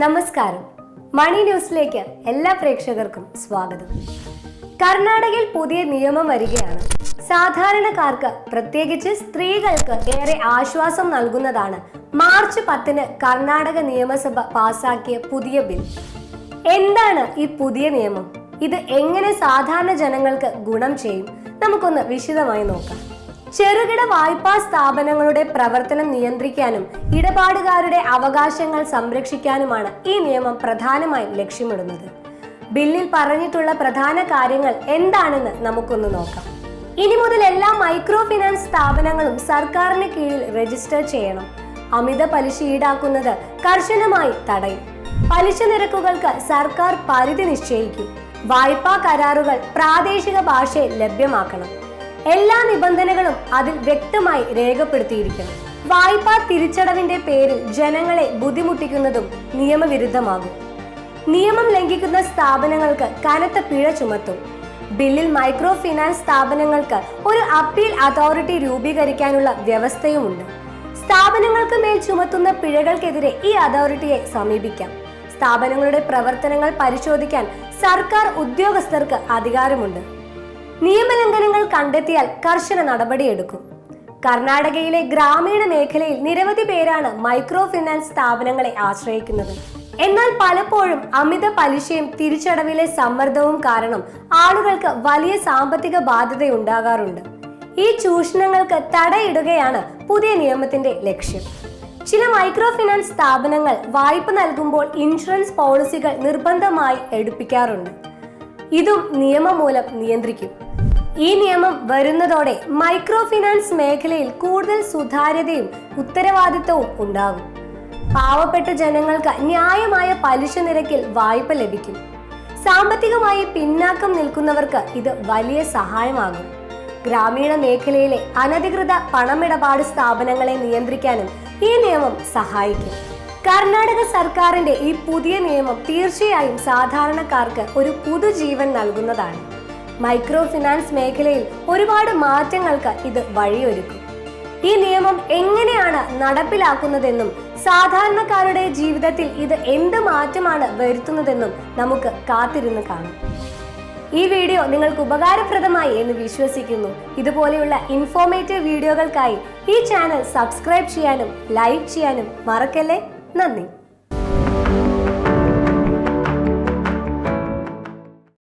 നമസ്കാരം. മണി ന്യൂസിലേക്ക് എല്ലാ പ്രേക്ഷകർക്കും സ്വാഗതം. കർണാടകയിൽ പുതിയ നിയമം വരികയാണ്. സാധാരണക്കാർക്ക്, പ്രത്യേകിച്ച് സ്ത്രീകൾക്ക് ഏറെ ആശ്വാസം നൽകുന്നതാണ് മാർച്ച് 10-ന് കർണാടക നിയമസഭ പാസാക്കിയ പുതിയ ബിൽ. എന്താണ് ഈ പുതിയ നിയമം? ഇത് എങ്ങനെ സാധാരണ ജനങ്ങൾക്ക് ഗുണം ചെയ്യും? നമുക്കൊന്ന് വിശദമായി നോക്കാം. ചെറുകിട വായ്പാ സ്ഥാപനങ്ങളുടെ പ്രവർത്തനം നിയന്ത്രിക്കാനും ഇടപാടുകാരുടെ അവകാശങ്ങൾ സംരക്ഷിക്കാനുമാണ് ഈ നിയമം പ്രധാനമായും ലക്ഷ്യമിടുന്നത്. ബില്ലിൽ പറഞ്ഞിട്ടുള്ള പ്രധാന കാര്യങ്ങൾ എന്താണെന്ന് നമുക്കൊന്ന് നോക്കാം. ഇനി മുതൽ എല്ലാ മൈക്രോ ഫിനാൻസ് സ്ഥാപനങ്ങളും സർക്കാരിന് കീഴിൽ രജിസ്റ്റർ ചെയ്യണം. അമിത പലിശ ഈടാക്കുന്നത് കർശനമായി തടയും. പലിശ നിരക്കുകൾക്ക് സർക്കാർ പരിധി നിശ്ചയിക്കും. വായ്പാ കരാറുകൾ പ്രാദേശിക ഭാഷയിൽ ലഭ്യമാക്കണം. എല്ലാ നിബന്ധനകളും അതിൽ വ്യക്തമായി രേഖപ്പെടുത്തിയിരിക്കണം. വായ്പാ തിരിച്ചടവിന്റെ പേരിൽ ജനങ്ങളെ ബുദ്ധിമുട്ടിക്കുന്നതും നിയമവിരുദ്ധമാകും. നിയമം ലംഘിക്കുന്ന സ്ഥാപനങ്ങൾക്ക് കനത്ത പിഴ ചുമത്തും. ബില്ലിൽ മൈക്രോ ഫിനാൻസ് സ്ഥാപനങ്ങൾക്ക് ഒരു അപ്പീൽ അതോറിറ്റി രൂപീകരിക്കാനുള്ള വ്യവസ്ഥയുമുണ്ട്. സ്ഥാപനങ്ങൾക്ക് മേൽ ചുമത്തുന്ന പിഴകൾക്കെതിരെ ഈ അതോറിറ്റിയെ സമീപിക്കാം. സ്ഥാപനങ്ങളുടെ പ്രവർത്തനങ്ങൾ പരിശോധിക്കാൻ സർക്കാർ ഉദ്യോഗസ്ഥർക്ക് അധികാരമുണ്ട്. നിയമലംഘനങ്ങൾ കണ്ടെത്തിയാൽ കർശന നടപടിയെടുക്കും. കർണാടകയിലെ ഗ്രാമീണ മേഖലയിൽ നിരവധി പേരാണ് മൈക്രോ ഫിനാൻസ് സ്ഥാപനങ്ങളെ ആശ്രയിക്കുന്നത്. എന്നാൽ പലപ്പോഴും അമിത പലിശയും തിരിച്ചടവിലെ സമ്മർദ്ദവും കാരണം ആളുകൾക്ക് വലിയ സാമ്പത്തിക ബാധ്യതയുണ്ടാകാറുണ്ട്. ഈ ചൂഷണങ്ങൾക്ക് തടയിടുകയാണ് പുതിയ നിയമത്തിന്റെ ലക്ഷ്യം. ചില മൈക്രോ ഫിനാൻസ് സ്ഥാപനങ്ങൾ വായ്പ നൽകുമ്പോൾ ഇൻഷുറൻസ് പോളിസികൾ നിർബന്ധമായി എടുപ്പിക്കാറുണ്ട്. ഇതും നിയമം മൂലം നിയന്ത്രിക്കും. ഈ നിയമം വരുന്നതോടെ മൈക്രോ ഫിനാൻസ് മേഖലയിൽ കൂടുതൽ സുതാര്യതയും ഉത്തരവാദിത്തവും ഉണ്ടാകും. പാവപ്പെട്ട ജനങ്ങൾക്ക് ന്യായമായ പലിശ നിരക്കിൽ വായ്പ ലഭിക്കും. സാമ്പത്തികമായി പിന്നാക്കം നിൽക്കുന്നവർക്ക് ഇത് വലിയ സഹായമാകും. ഗ്രാമീണ മേഖലയിലെ അനധികൃത പണമിടപാട് സ്ഥാപനങ്ങളെ നിയന്ത്രിക്കാനും ഈ നിയമം സഹായിക്കും. കർണാടക സർക്കാരിന്റെ ഈ പുതിയ നിയമം തീർച്ചയായും സാധാരണക്കാർക്ക് ഒരു പുതുജീവൻ നൽകുന്നതാണ്. മൈക്രോ ഫിനാൻസ് മേഖലയിൽ ഒരുപാട് മാറ്റങ്ങൾക്ക് ഇത് വഴിയൊരുക്കും. ഈ നിയമം എങ്ങനെയാണ് നടപ്പിലാക്കുന്നതെന്നും സാധാരണക്കാരുടെ ജീവിതത്തിൽ ഇത് എന്ത് മാറ്റമാണ് വരുത്തുന്നതെന്നും നമുക്ക് കാത്തിരുന്ന് കാണാം. ഈ വീഡിയോ നിങ്ങൾക്ക് ഉപകാരപ്രദമായി എന്ന് വിശ്വസിക്കുന്നു. ഇതുപോലെയുള്ള ഇൻഫോർമേറ്റീവ് വീഡിയോകൾക്കായി ഈ ചാനൽ സബ്സ്ക്രൈബ് ചെയ്യാനും ലൈക്ക് ചെയ്യാനും മറക്കല്ലേ. നന്ദി.